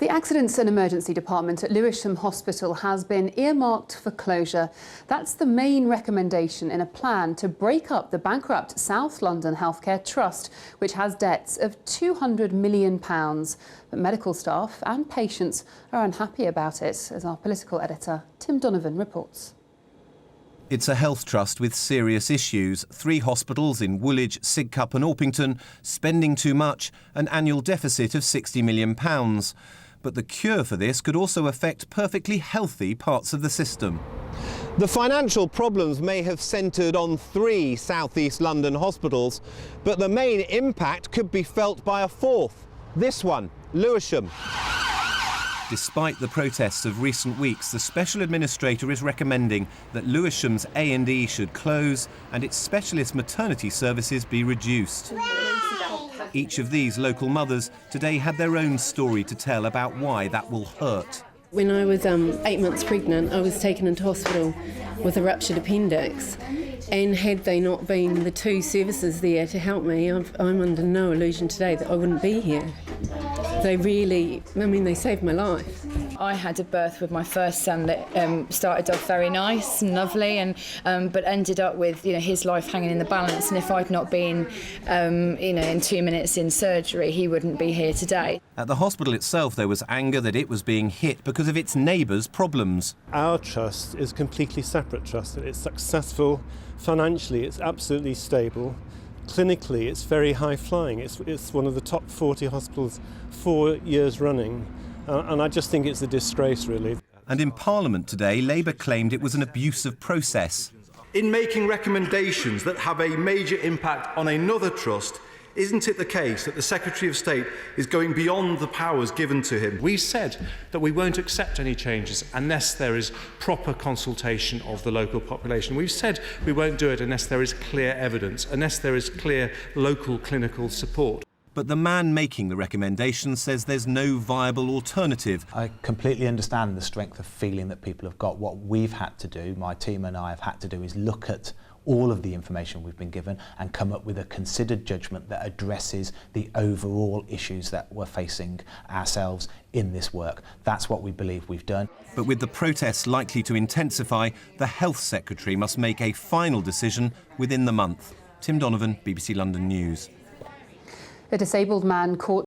The Accidents and Emergency Department at Lewisham Hospital has been earmarked for closure. That's the main recommendation in a plan to break up the bankrupt South London Healthcare Trust, which has debts of £200 million. But medical staff and patients are unhappy about it, as our political editor Tim Donovan reports. It's a health trust with serious issues. 3 hospitals in Woolwich, Sidcup and Orpington, spending too much, an annual deficit of £60 million. But the cure for this could also affect perfectly healthy parts of the system. The financial problems may have centred on 3 South East London hospitals, but the main impact could be felt by a 4th. This one, Lewisham. Despite the protests of recent weeks, the Special Administrator is recommending that Lewisham's A&E should close and its specialist maternity services be reduced. Each of these local mothers today had their own story to tell about why that will hurt. When I was 8 months pregnant, I was taken into hospital with a ruptured appendix. And had they not been the 2 services there to help me, I'm under no illusion today that I wouldn't be here. They really, they saved my life. I had a birth with my first son that started off very nice and lovely, and but ended up with his life hanging in the balance. And if I'd not been in 2 minutes in surgery, he wouldn't be here today. At the hospital itself, there was anger that it was being hit because of its neighbours' problems. Our trust is a completely separate trust. It's successful financially. It's absolutely stable. Clinically, it's very high-flying. It's one of the top 40 hospitals 4 years running. And I just think it's a disgrace, really. And in Parliament today, Labour claimed it was an abuse of process. In making recommendations that have a major impact on another trust, isn't it the case that the Secretary of State is going beyond the powers given to him? We said that we won't accept any changes unless there is proper consultation of the local population. We've said we won't do it unless there is clear evidence, unless there is clear local clinical support. But the man making the recommendation says there's no viable alternative. I completely understand the strength of feeling that people have got. What we've had to do, my team and I have had to do, is look at all of the information we've been given and come up with a considered judgment that addresses the overall issues that we're facing ourselves in this work. That's what we believe we've done. But with the protests likely to intensify, the Health Secretary must make a final decision within the month. Tim Donovan, BBC London News. A disabled man caught